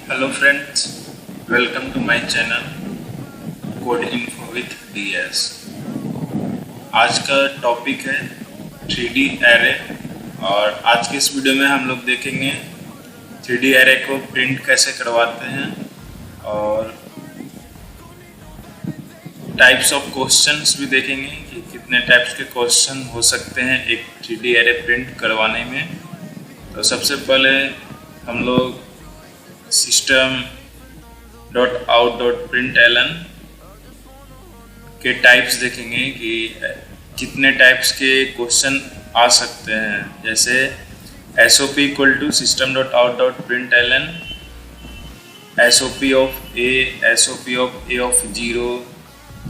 Hello friends, welcome to my channel code info with DS। आज का topic है 3D array और आज के इस वीडियो में हम लोग देखेंगे 3D एरे को प्रिंट कैसे करवाते हैं और टाइप्स ऑफ क्वेश्चंस भी देखेंगे कि कितने टाइप्स के क्वेश्चन हो सकते हैं एक 3D एरे प्रिंट करवाने में। तो सबसे पहले हम लोग system.out.println के टाइप्स देखेंगे कि कितने टाइप्स के क्वेश्चन आ सकते हैं। जैसे SOP equal to system.out.println SOP of A, SOP of A of 0।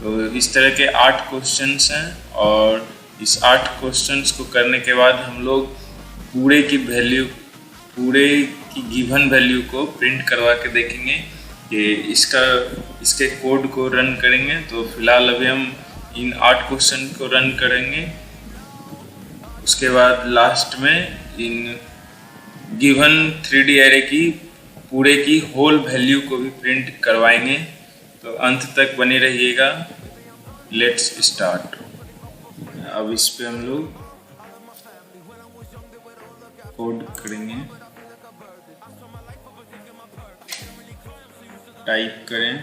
तो इस तरह के 8 क्वेश्चंस हैं और इस 8 क्वेश्चंस को करने के बाद हम लोग पूरे की गिवन वैल्यू को प्रिंट करवा के देखेंगे कि इसके कोड को रन करेंगे। तो फिलहाल अभी हम इन 8 क्वेश्चन को रन करेंगे, उसके बाद लास्ट में इन गिवन 3D एरे की पूरे की होल वैल्यू को भी प्रिंट करवाएंगे। तो अंत तक बने रहिएगा। Let's start. अब इस पे हम लोग कोड करेंगे। टाइप करें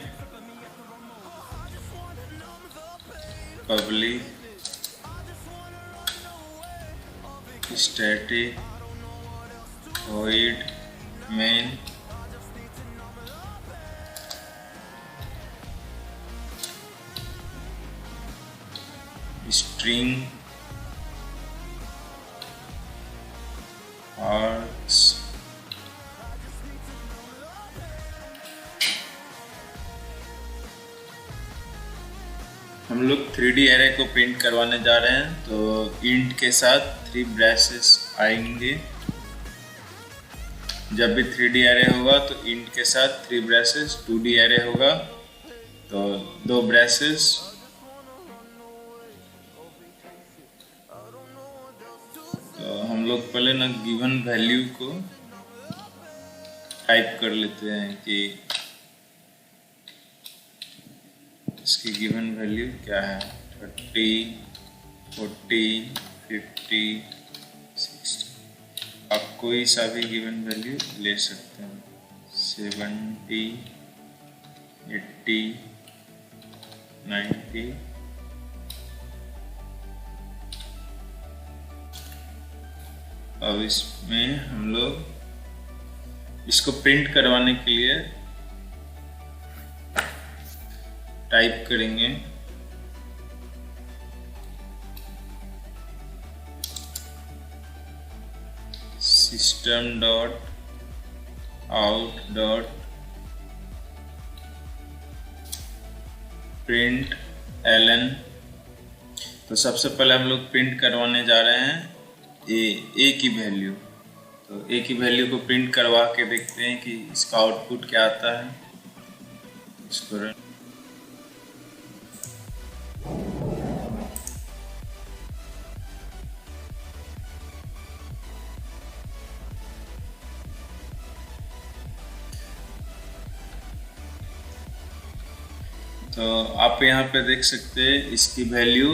public static void main string arcs हम लोग 3D एरे को प्रिंट करवाने जा रहे हैं। तो इंट के साथ 3 ब्रेसेस आएंगे। जब भी 3D एरे होगा तो इंट के साथ 3 ब्रेसेस, 2D एरे होगा तो 2 ब्रेसेस। तो हम लोग पहले ना गिवन वैल्यू को टाइप कर लेते हैं कि इसकी गिवन वैल्यू क्या है। 30, 40, 50, 60। आप कोई सा भी गिवन वैल्यू ले सकते हैं। 70, 80, 90। अब इसमें हम लोग इसको प्रिंट करवाने के लिए टाइप करेंगे system.out.println। तो सबसे पहले हम लोग प्रिंट करवाने जा रहे हैं ए की वैल्यू। तो ए की वैल्यू को प्रिंट करवा के देखते हैं कि इसका आउटपुट क्या आता है। इसको रन तो आप यहाँ पे देख सकते हैं इसकी value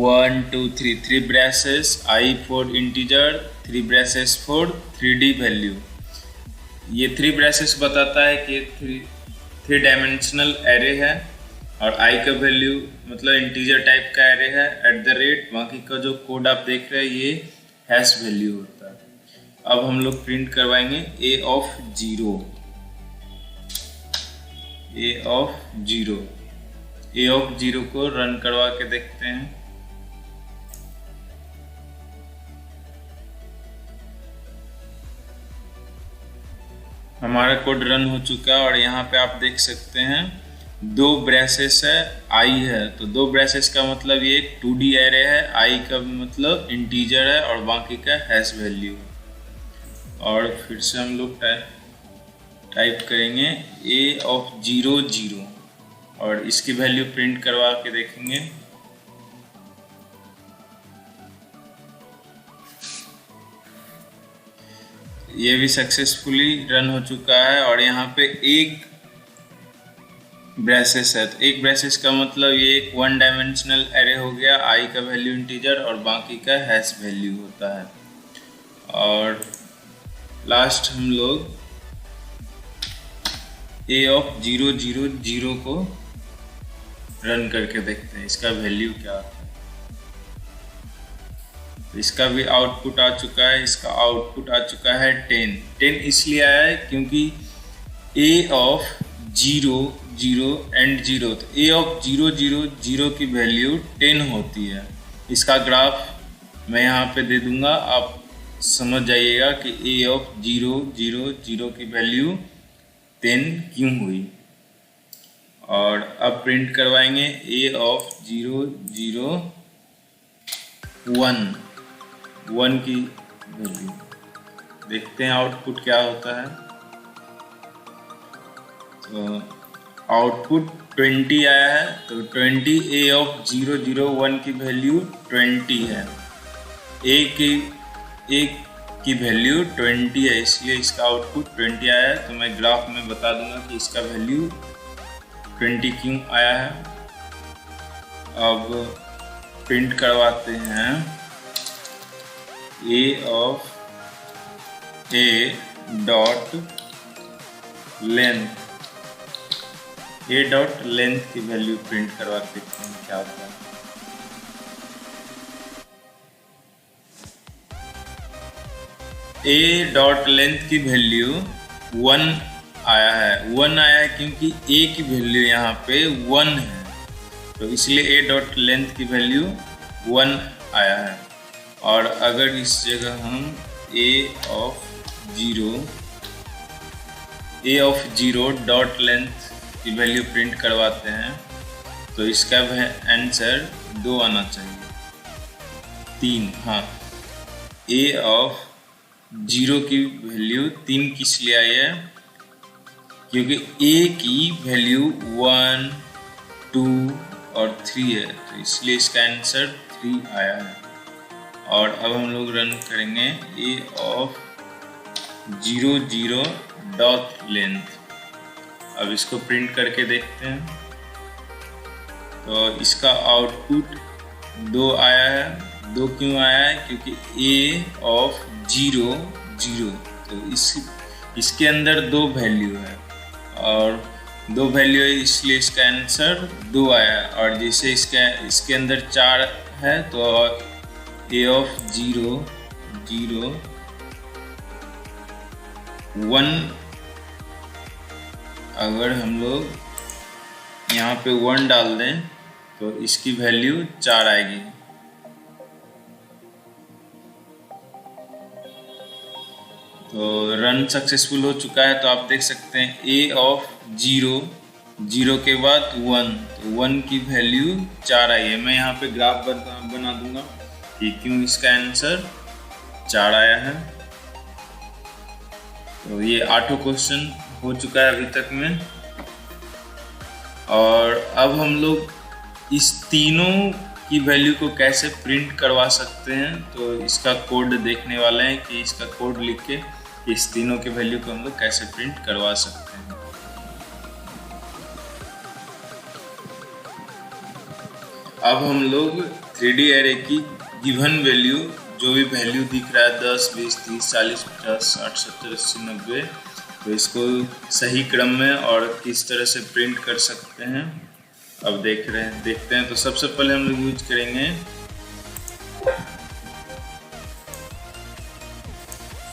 1 2 3 3 braces I for integer, 3 braces for 3D value. ये 3 ब्रेसेस बताता है कि 3 डायमेंशनल एरे है और I का वैल्यू मतलब इंटीजर टाइप का एरे है। @ बाकी का जो कोड आप देख रहे हैं ये हैश वैल्यू होता है। अब हम लोग प्रिंट करवाएंगे A ऑफ 0। A ऑफ 0 को रन करवा के देखते हैं। हमारा कोड रन हो चुका है और यहाँ पे आप देख सकते हैं 2 ब्रेसेस है, I है। तो 2 ब्रेसेस का मतलब ये 2D एरे है, I का मतलब इंटीजर है और बाकी का हैश वैल्यू। और फिर से हम लोग टाइप करेंगे A ऑफ 0 0 और इसकी वैल्यू प्रिंट करवा के देखेंगे। ये भी सक्सेसफुली रन हो चुका है और यहाँ पे एक ब्रेसेस है। तो एक ब्रेसेस का मतलब ये एक वन डायमेंशनल एरे हो गया, आई का वैल्यू इंटीजर और बाकी का हैश वैल्यू होता है। और लास्ट हम लोग ए ऑफ 0 0 0 को रन करके देखते हैं इसका वैल्यू क्या आता है। तो इसका भी आउटपुट आ चुका है, इसका आउटपुट आ चुका है 10। 10 इसलिए आया है क्योंकि ए ऑफ 0 0 एंड 0, तो ए ऑफ 0 0 0 की वैल्यू 10 होती है। इसका ग्राफ मैं यहाँ पे दे दूंगा, आप समझ जाइएगा कि ए ऑफ 0 0 0 की वैल्यू 10 क्यों हुई। और अब प्रिंट करवाएंगे ए ऑफ 0 0 1 1 की वैल्यू, देखते हैं आउटपुट क्या होता है। तो आउटपुट 20 आया है, तो 20 ए ऑफ 0 0 1 की वैल्यू 20 है। ए की वैल्यू 20 है, इसलिए इसका आउटपुट 20 आया है। तो मैं ग्राफ में बता दूंगा कि इसका वैल्यू 20 क्यों आया है। अब प्रिंट करवाते हैं a of a dot length, a dot length की वैल्यू प्रिंट करवा देखते हैं क्या होता है। ए डॉट लेंथ की वैल्यू 1 आया है। 1 आया है क्योंकि ए की वैल्यू यहाँ पे 1 है, तो इसलिए ए डॉट लेंथ की वैल्यू 1 आया है। और अगर इस जगह हम ए ऑफ 0 डॉट लेंथ की वैल्यू प्रिंट करवाते हैं, तो इसका आंसर 2 आना चाहिए, 3। हाँ, ए ऑफ 0 की वैल्यू 3 किस लिए आई है, क्योंकि ए की वैल्यू 1 2 और 3 है, तो इसलिए इसका आंसर 3 आया है। और अब हम लोग रन करेंगे ए ऑफ 0 0 डॉट लेंथ। अब इसको प्रिंट करके देखते हैं, तो इसका आउटपुट 2 आया है। 2 क्यों आया है, क्योंकि ए ऑफ 0 0, तो इसके अंदर 2 वैल्यू है और 2 वैल्यू है, इसलिए इसका आंसर 2 आया है। और जैसे इसके अंदर 4 है, तो ए ऑफ 0 0 1, अगर हम लोग यहाँ पे 1 डाल दें तो इसकी वैल्यू 4 आएगी। तो रन सक्सेसफुल हो चुका है। तो आप देख सकते हैं ए ऑफ 0 0 के बाद 1, तो 1 की वैल्यू 4 आई है। मैं यहाँ पे ग्राफ बना दूंगा कि क्यों इसका आंसर 4 आया है। तो ये 8 क्वेश्चन हो चुका है अभी तक में। और अब हम लोग इस तीनों की वैल्यू को कैसे प्रिंट करवा सकते हैं, तो इसका कोड देखने वाले हैं कि इसका कोड लिख के इस तीनों के वैल्यू को हम लोग कैसे प्रिंट करवा सकते हैं। अब हम लोग 3D एरे की गिवन वैल्यू, जो भी वैल्यू दिख रहा है 10 20 30 40 50 60 70 80 90, तो इसको सही क्रम में और किस तरह से प्रिंट कर सकते हैं अब देखते हैं। तो सबसे पहले हम लोग यूज करेंगे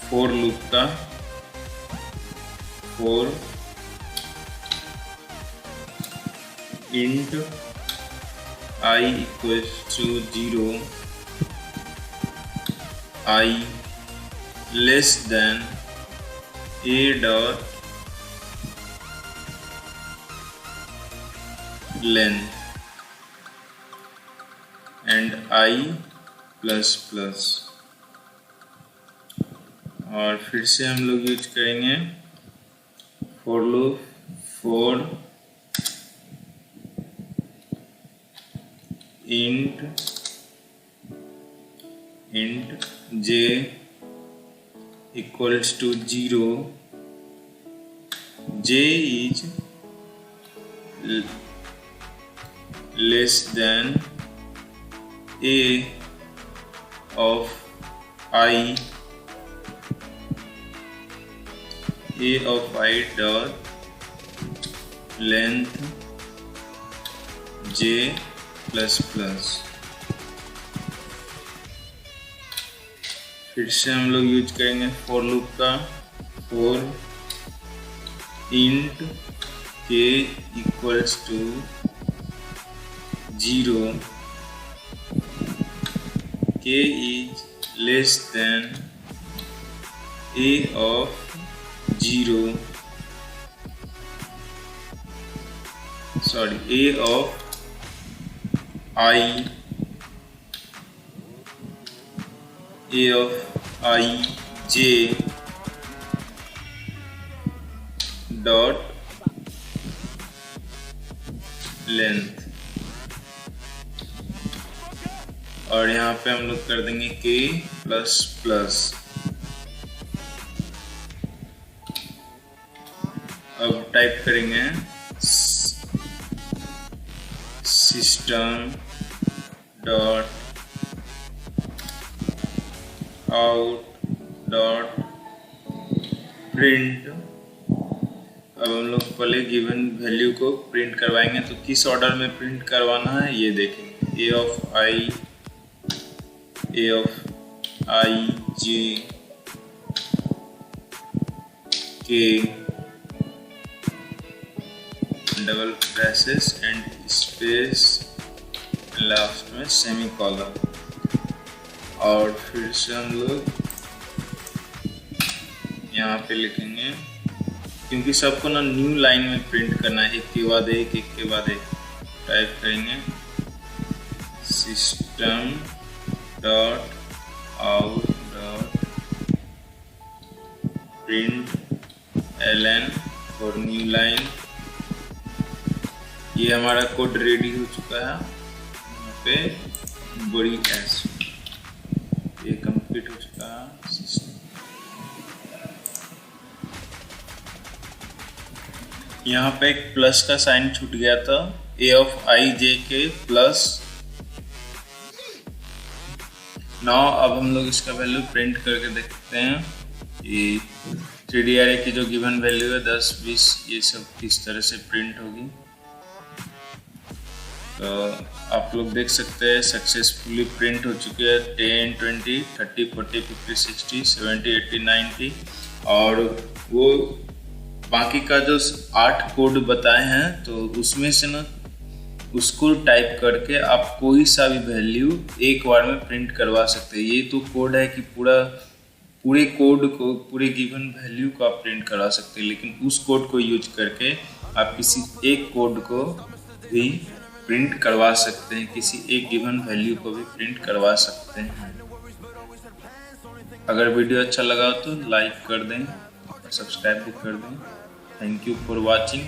फॉर लूप का, for int i equals to 0, i less than a dot length and i plus plus. और फिर से हम लोग यूज करेंगे for loop, for int j equals to 0, j is less than a of I dot length j plus plus. फिर से हम लोग यूज करेंगे फॉर लूप का, for int k equals to 0, k is less than a of 0, sorry, a of I, a of I j dot length, और यहाँ पे हम लोग कर देंगे k प्लस प्लस। अब टाइप करेंगे system dot out dot print. अब हम लोग पहले गिवन वैल्यू को प्रिंट करवाएंगे, तो किस ऑर्डर में प्रिंट करवाना है ये देखेंगे। ए ऑफ आई जे के double braces and space, last में सेमी कॉलम। और फिर से हम लोग यहाँ पे लिखेंगे, क्योंकि सबको ना न्यू लाइन में प्रिंट करना है, एक के बाद एक, एक के बाद एक। टाइप करेंगे system dot out dot print ln for new line. ये हमारा कोड रेडी हो चुका है, यहाँ पे बड़ी एस, ये कंप्लीट हो चुका है। यहाँ पे एक प्लस का साइन छूट गया था, ए ऑफ आई जे के प्लस। नाउ अब हम लोग इसका वैल्यू प्रिंट करके देखते हैं। ये 3D अरे की जो गिवन वैल्यू है 10, 20, ये सब किस तरह से प्रिंट होगी। तो आप लोग देख सकते हैं सक्सेसफुली प्रिंट हो चुके हैं 10, 20, 30, 40, 50, 60, 70, 80, 90। और वो बाकी का जो 8 कोड बताए हैं, तो उसमें से ना उसको टाइप करके आप कोई सा भी वैल्यू एक बार में प्रिंट करवा सकते हैं। ये तो कोड है कि पूरे कोड को, पूरे गिवन वैल्यू को आप प्रिंट करवा सकते हैं, लेकिन उस कोड को यूज करके आप किसी एक कोड को भी प्रिंट करवा सकते हैं, किसी एक गिवन वैल्यू को भी प्रिंट करवा सकते हैं। अगर वीडियो अच्छा लगा तो लाइक कर दें, सब्सक्राइब भी कर दें। Thank you for watching.